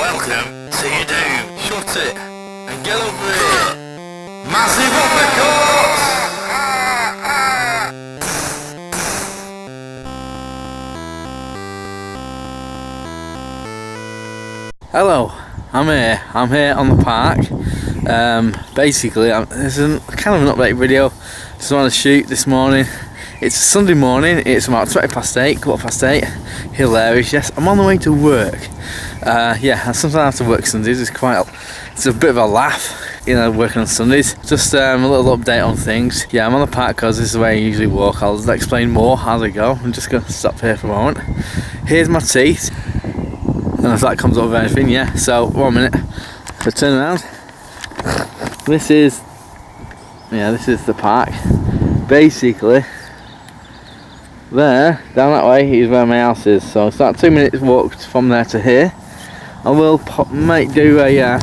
Welcome to your doom. Shut it and get over here. Massive uppercuts! Hello, I'm here on the park. Basically, this is kind of an update video. Just wanted to shoot this morning. It's a Sunday morning, it's about 8:20, hilarious. Yes, I'm on the way to work. Yeah, sometimes I have to work Sundays. It's a bit of a laugh, you know, working on Sundays. Just a little update on things. Yeah, I'm on the park because this is where I usually walk. I'll explain more as I go. I'm just going to stop here for a moment. Here's my teeth. And if that comes up with anything, yeah. So 1 minute. So turn around. This is the park. Basically, there, down that way is where my house is. So it's about 2 minutes walk from there to here. I will might do a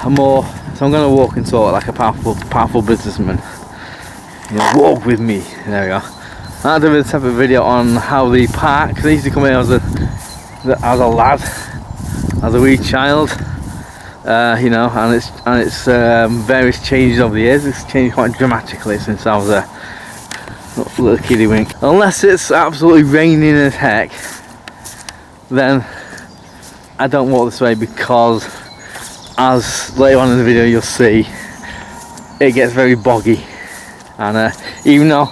more. So I'm going to walk and talk like a powerful businessman. You know, walk with me. There we go. I'll do a separate video on how the park. I used to come here as a lad, as a wee child. You know, and it's various changes over the years. It's changed quite dramatically since I was a little kiddie wink. Unless it's absolutely raining as heck, then I don't walk this way, because as later on in the video you'll see, it gets very boggy, and even though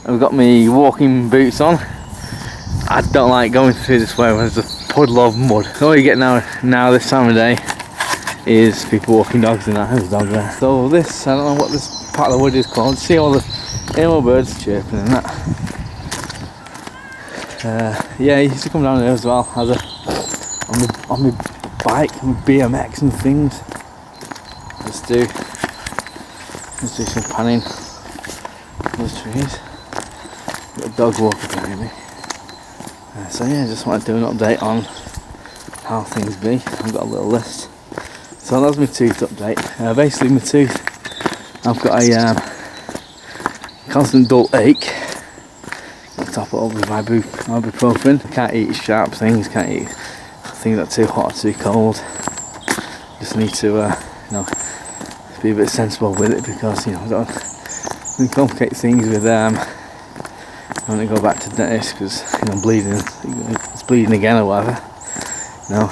I've got my walking boots on, I don't like going through this way when there's a puddle of mud. All you get now this time of day is people walking dogs in that. There's a dog there. So this, I don't know what this part of the wood is called. See all the animal birds chirping and that. Yeah, I used to come down here as well as on my bike, and BMX and things. Let's do some panning those trees. Got a dog walking behind me. So yeah, just want to do an update on how things be. I've got a little list. So that's my tooth update. Basically my tooth, I've got a constant dull ache. I'll top it up with ibuprofen. I can't eat sharp things, can't eat things that are too hot or too cold. Just need to you know, be a bit sensible with it, because you know, I don't complicate things with I'm going to go back to the dentist because you know, it's bleeding again or whatever. You know,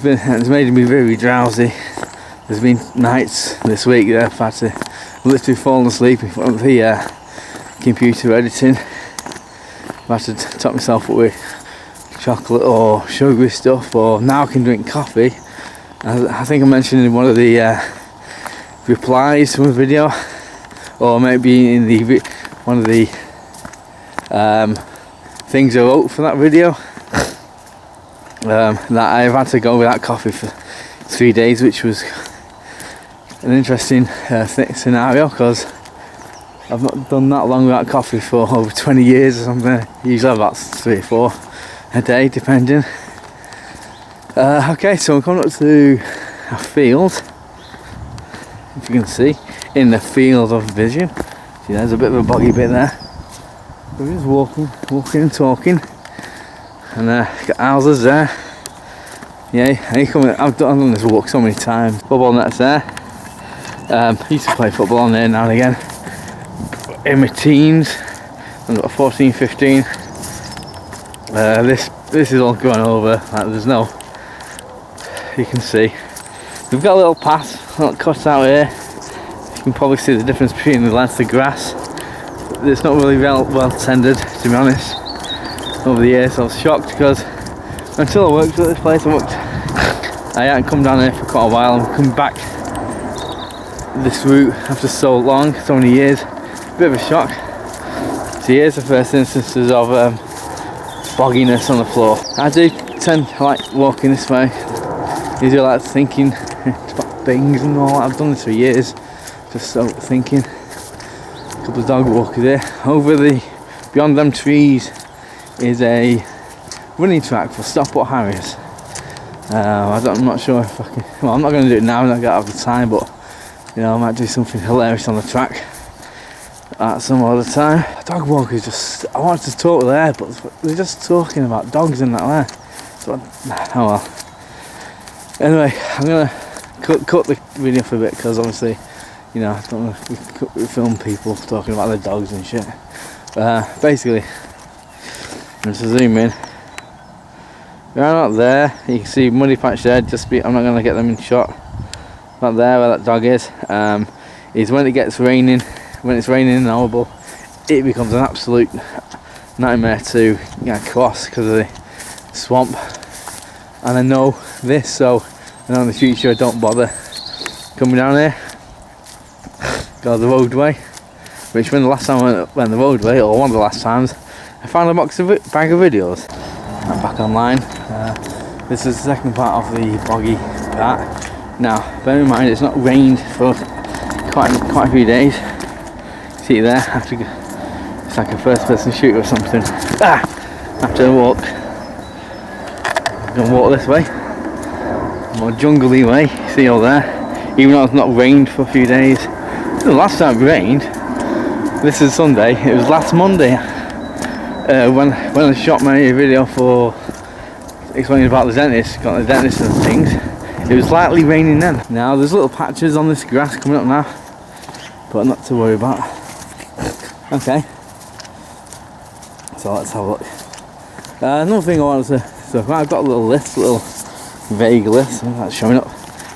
it's made me very drowsy. There's been nights this week that I've had to literally fall asleep in front of the computer editing. I've had to top myself up with chocolate or sugary stuff, or now I can drink coffee. I think I mentioned in one of the replies to a video, or maybe in one of the things I wrote for that video, that I've had to go without coffee for 3 days, which was an interesting scenario, because I've not done that long without coffee for over 20 years or something. Usually about 3 or 4 a day, depending. Okay, so I'm coming up to a field, if you can see, in the field of vision. See, there's a bit of a boggy bit there. We're just walking and talking, and got houses there. Yeah, I've done this walk so many times. Football nets there. Used to play football on there now and again in my teens. I've got 14, 15. This is all going over. Like, there's no. You can see we've got a little path, a little cut out here. You can probably see the difference between the length of grass. It's not really well tended, to be honest, over the years. I was shocked because until I worked at this place, I hadn't come down here for quite a while. I'm coming back this route after so many years. Bit of a shock. So here's the first instances of bogginess on the floor. I do tend to like walking this way. Usually I like thinking about things and all that. I've done this for years. Just so thinking. A couple of dog walkers there. Beyond them trees is a running track for Stockport Harriers. I'm not sure if I can. Well, I'm not going to do it now. I don't have the time, but you know, I might do something hilarious on the track. at some other time. Dog walkers just, I wanted to talk there, but they're just talking about dogs and that there. So, oh well. Anyway, I'm gonna cut the video for a bit because obviously, you know, I don't know if we film people talking about their dogs and shit. Basically, I'm just zoom in. Right out there, you can see muddy patch there. I'm not gonna get them in shot. Right there, where that dog is, is when it gets raining. When it's raining and horrible, it becomes an absolute nightmare to cross because of the swamp. And I know this, so I know in the future I don't bother coming down here. Go the roadway, which when the last time I went the roadway, or one of the last times, I found a bag of videos. I'm back online. This is the second part of the boggy part. Now, bear in mind it's not rained for quite a few days. See there, it's like a first person shooter or something. After a walk. I'm gonna walk this way, more jungly way, see all there, even though it's not rained for a few days. The last time it rained, this is Sunday, it was last Monday, when I shot my video for explaining about the dentist, got the dentist and things, it was slightly raining then. Now there's little patches on this grass coming up now, but not to worry about. Okay, so let's have a look. Another thing I wanted to, so I've got a little list, a little vague list, that's showing up.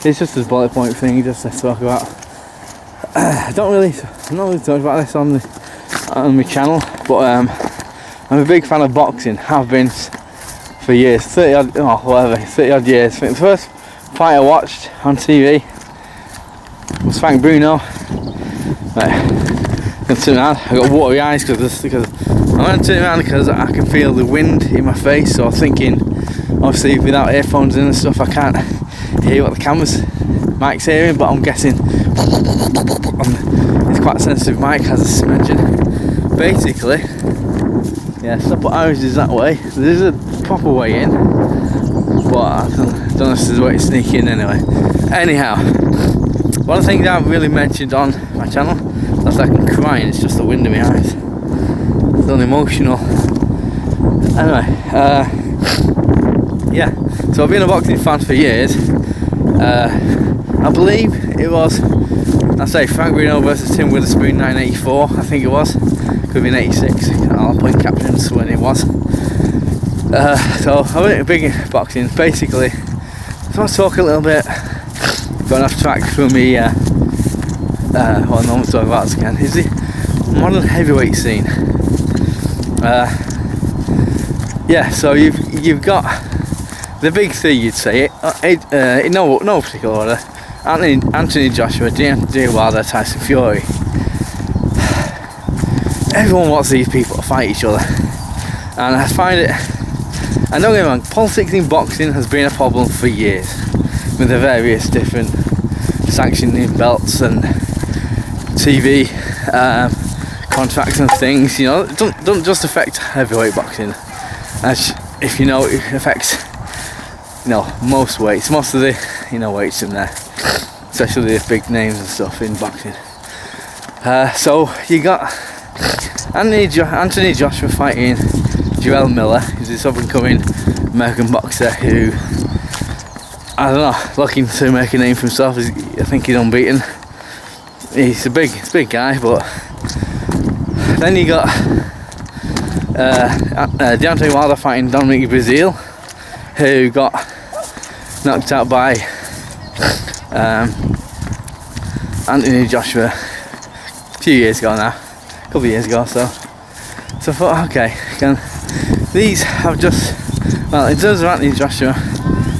It's just a bullet point thing, just to talk about. I'm not really talking about this on my channel, but I'm a big fan of boxing. Have been for years, 30 odd years. I think the first fight I watched on TV was Frank Bruno. I got watery eyes because I went to turn around because I can feel the wind in my face, so I was thinking, obviously without earphones in and stuff I can't hear what the mic's hearing, but I'm guessing it's quite a sensitive mic, as I mentioned. Basically, yeah, stop at ours is that way. There's a proper way in, but I don't know if there's a way to sneak in anyway. Anyhow, one of the things I haven't really mentioned on my channel, that's like I'm crying, it's just the wind in my eyes. It's unemotional. Anyway, yeah, so I've been a boxing fan for years. I believe it was, Frank Bruno versus Tim Witherspoon 1984, I think it was. Could have been 86, I'll put captions when it was. So I went big in boxing. Basically, so I want to talk a little bit, going off track from me, what I normally talk about again, is the modern heavyweight scene. Yeah, so you've got the big three, you'd say, in no particular order: Anthony Joshua, Deontay Wilder, Tyson Fury. Everyone wants these people to fight each other, and I find it. And don't get me wrong, politics in boxing has been a problem for years, with the various different sanctioning belts and TV contracts and things. You know, it don't just affect heavyweight boxing. As if you know, it affects, you know, most weights, most of the, you know, weights in there, especially the big names and stuff in boxing. So you got Anthony Joshua fighting Joel Miller, who's this up-and-coming American boxer who, I don't know, looking to make a name for himself. I think he's unbeaten. He's a big guy, but then you got Deontay Wilder fighting Dominic Breazeale, who got knocked out by Anthony Joshua a few years ago now, a couple of years ago. So I thought, okay, these have just, well, in terms of Anthony Joshua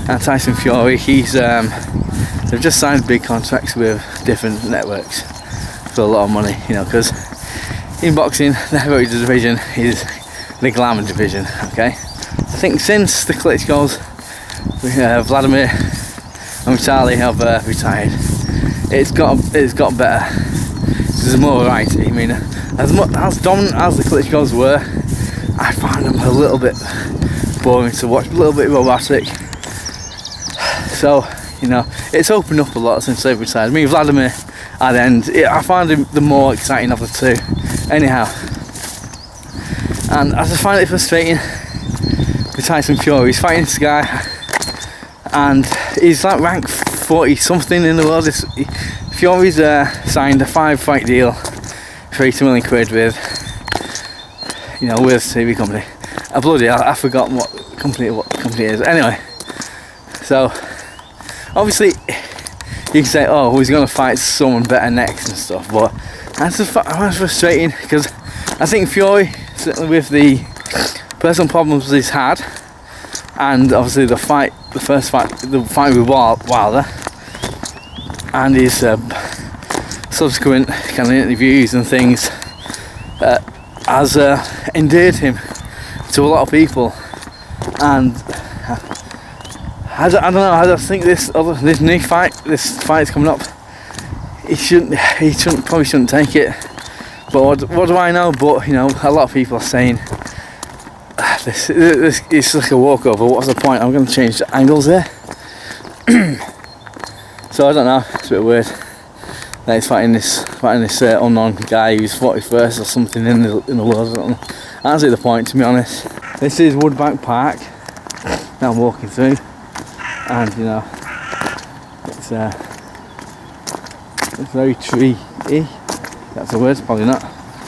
and Tyson Fury, they've just signed big contracts with different networks for a lot of money, you know, because in boxing the heavyweight division is the glamour division. Okay, I think since the Klitschko's, Vladimir and Vitaly have retired, it's got better. There's more variety. I mean, as dominant as the Klitschko's were, I found them a little bit boring to watch, a little bit robotic. So, you know, it's opened up a lot since they've retired. I mean, Vladimir at the end, I found him the more exciting of the two. Anyhow, and I just find it frustrating with Tyson Fury. He's fighting this guy, and he's like ranked 40 something in the world. Fury's signed a 5-fight deal for 80 million quid with, you know, with TV company. I forgot what company it is. Anyway, so obviously you can say, oh, he's going to fight someone better next and stuff, but that's frustrating because I think Fury, certainly with the personal problems he's had, and obviously the fight with Wilder, and his subsequent kind of interviews and things, has endeared him to a lot of people, and I don't know. I just think this new fight, this fight's coming up. He probably shouldn't take it. But what do I know? But you know, a lot of people are saying this it's like a walkover. What's the point? I'm going to change the angles here. So I don't know. It's a bit weird that he's fighting this unknown guy who's 41st or something in the world. I don't know. That's the point, to be honest. This is Woodbank Park that I'm walking through, and you know, it's very tree-y. That's the word, probably not.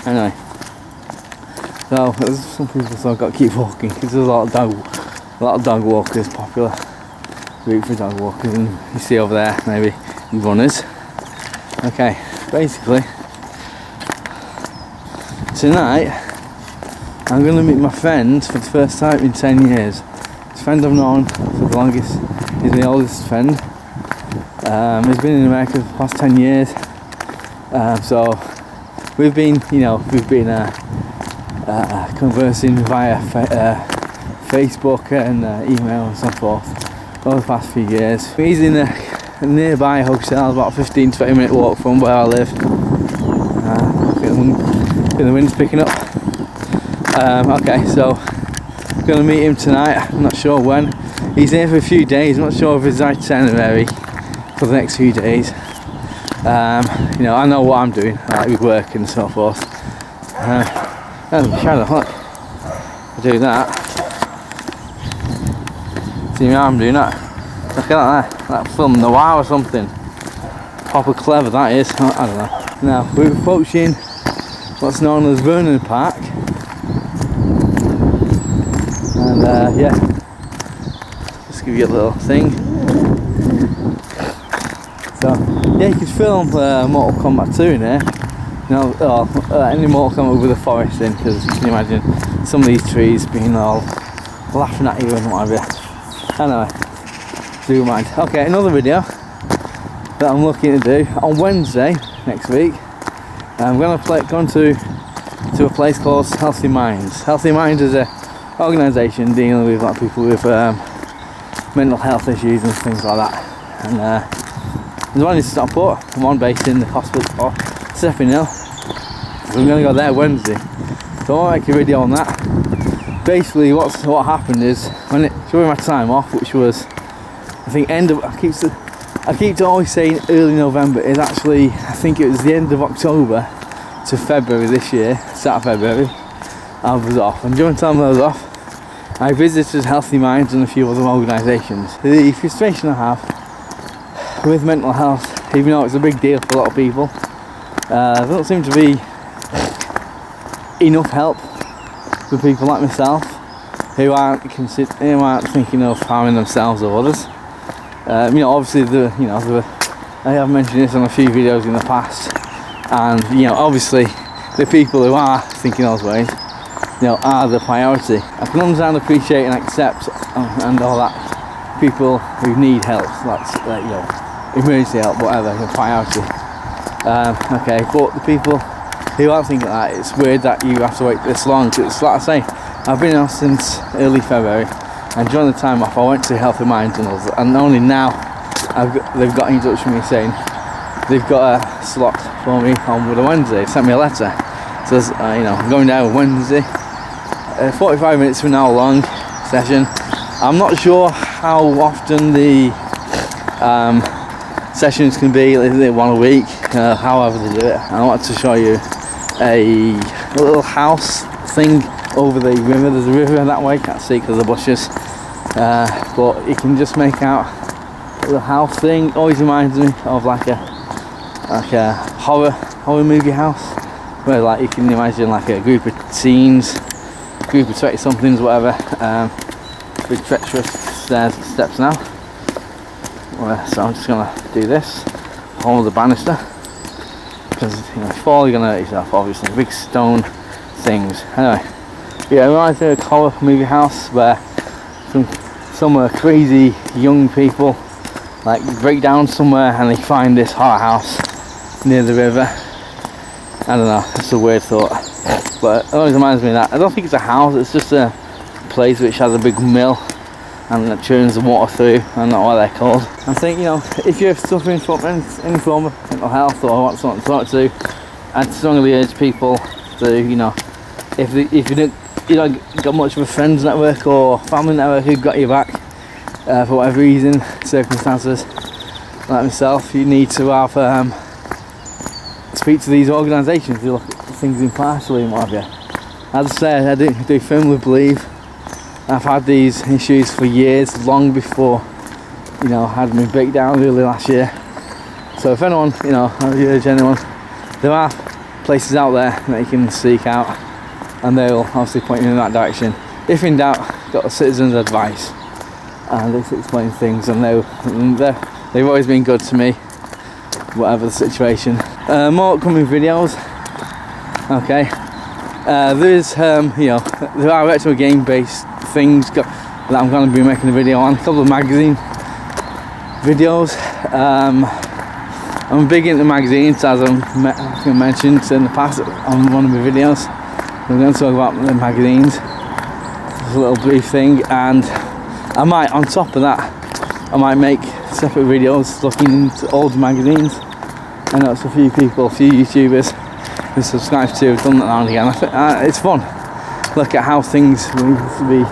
Anyway, so there's some people, so I've got to keep walking because there's a lot of dog walkers, popular route for dog walkers, and you see over there maybe runners. Okay, basically tonight I'm going to meet my friend for the first time in 10 years. This friend I've known for the longest. He's my oldest friend. He's been in America for the past 10 years. So we've been conversing via Facebook and email and so forth over the past few years. He's in a nearby hotel, about a 15-20 minute walk from where I live. The wind's picking up. Okay, so I'm going to meet him tonight. I'm not sure when. He's here for a few days. I'm not sure if his itinerary for the next few days. You know, I know what I'm doing, like with work and so forth. There's a shadow, look. I do that. See how I'm doing that? Look at that there. That film noir or something. Proper clever that is. I don't know. Now, we're approaching what's known as Vernon Park. And yeah, just give you a little thing. So yeah, you could film Mortal Kombat 2 in here. You know, any Mortal Kombat with a forest in, because you can imagine some of these trees being all laughing at you and what have you. Anyway, do mind. Okay, another video that I'm looking to do on Wednesday next week. I'm going to go to a place called Healthy Minds. Healthy Minds is a organisation dealing with like people with mental health issues and things like that. And there's one in Stockport and one based in the hospital, Stepping Hill. So I'm going to go there Wednesday. So I'll make a video on that. Basically, what happened is during my time off, which was I think I keep always saying early November. Is actually I think it was the end of October to February this year, start of February. I was off, and during the time I was off, I visited Healthy Minds and a few other organisations. The frustration I have with mental health, even though it's a big deal for a lot of people, there doesn't seem to be enough help for people like myself who aren't thinking of harming themselves or others. You know, obviously I have mentioned this on a few videos in the past, and you know, obviously the people who are thinking those ways, you know, are the priority. I can understand, appreciate and accept and all that people who need help, like you know, emergency help, whatever, the priority. Okay, but the people who aren't thinking like that, it's weird that you have to wait this long. It's like I say, I've been out since early February, and during the time off I went to Healthy Minds and only now they've got in touch with me saying they've got a slot for me on with a Wednesday. They sent me a letter. So you know, I'm going down Wednesday, 45 minutes from now long session. I'm not sure how often the sessions can be, is it one a week, however they do it. I want to show you a little house thing over the river. There's a river that way, can't see because of the bushes, but you can just make out a little house thing. Always reminds me of like a horror movie house, where like you can imagine like a group of teens, group of 20 somethings, whatever. Big treacherous steps now. So I'm just gonna do this, hold the banister, because you know, if you fall you're gonna hurt yourself, obviously. Big stone things. Anyway, yeah, it reminds me of a horror movie house where some crazy young people like break down somewhere and they find this horror house near the river. I don't know, it's a weird thought, but it always reminds me of that. I don't think it's a house, it's just a place which has a big mill and that churns the water through. I don't know what they're called. I think, you know, if you're suffering from any form of mental health or want someone to talk to, I'd strongly urge people to, you know, if you don't got much of a friends network or family network who got your back for whatever reason, circumstances, like myself, you need to have speak to these organisations who look at things impartially and what have you. As I said, I do firmly believe I've had these issues for years, long before, you know, I had my breakdown early last year. So if anyone, you know, I urge anyone, there are places out there that you can seek out, and they'll obviously point you in that direction. If in doubt, got a citizen's advice, and they explain things, and they've always been good to me, whatever the situation. More upcoming videos. Okay, there's you know, there are retro game based things that I'm going to be making a video on. A couple of magazine videos. I'm big into magazines, as I've mentioned in the past on one of my videos. I'm going to talk about the magazines, just a little brief thing, and I might, on top of that, I might make separate videos looking into old magazines. I know it's a few people, a few YouTubers who subscribe to have done that now and again. I think it's fun. Look at how things used to be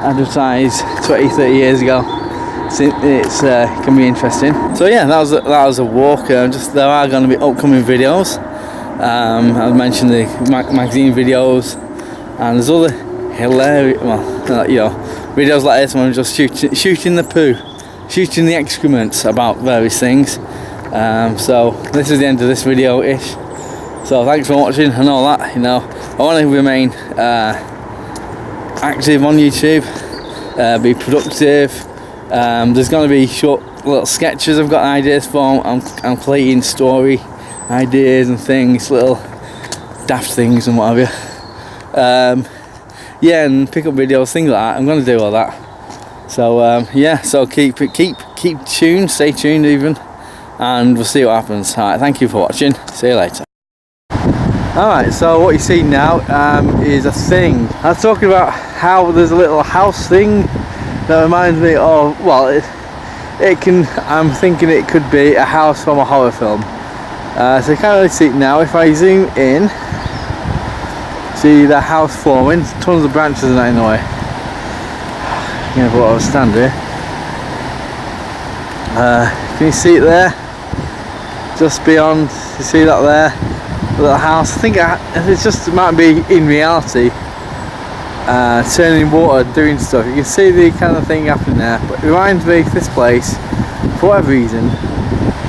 advertised 20-30 years ago. It's can be interesting. So yeah, that was a walk. Just there are going to be upcoming videos. I mentioned the magazine videos, and there's other hilarious, well, you know, videos like this one, just shooting the poo, shooting the excrements about various things. So this is the end of this video-ish. So thanks for watching and all that. You know, I want to remain active on YouTube, be productive. There's going to be short little sketches I've got ideas for. I'm collating story ideas and things, little daft things and what have you. Yeah, and pick up videos, things like that. I'm going to do all that. So yeah, so keep tuned, stay tuned even, and we'll see what happens. Alright, thank you for watching. See you later. Alright, so what you see now is a thing. I was talking about how there's a little house thing that reminds me of, well, it can, I'm thinking it could be a house from a horror film. So you can't really see it now. If I zoom in, see the house forming, tons of branches and that in the way. I'm gonna put a stand here. Can you see it there? Just beyond, you see that there? The little house. I think it might be in reality. Turning water, doing stuff. You can see the kind of thing happening there, but it reminds me of this place, for whatever reason,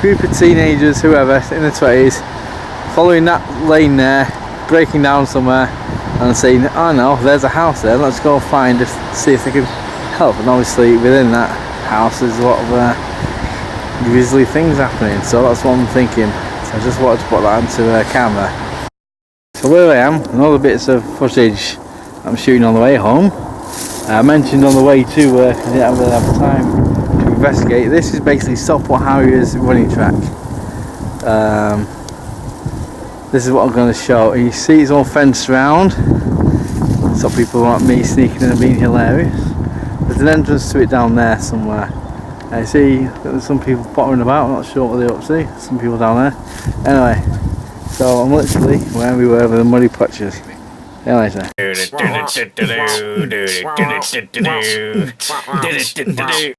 group of teenagers, whoever, in their 20s, following that lane there, breaking down somewhere, and saying, oh no, there's a house there, let's go find it, see if they can help. And obviously within that house there's a lot of grisly things happening, so that's what I'm thinking. So I just wanted to put that onto a camera. So where I am, and all the bits of footage I'm shooting on the way home. I mentioned on the way to work, I didn't really have time to investigate. This is basically Stockport Harriers running track. This is what I'm going to show. You see it's all fenced around, so people want me sneaking in and being hilarious. There's an entrance to it down there somewhere. I see there's some people pottering about, I'm not sure what they're up to. Some people down there. Anyway, so I'm literally where we were with the muddy patches. See you later.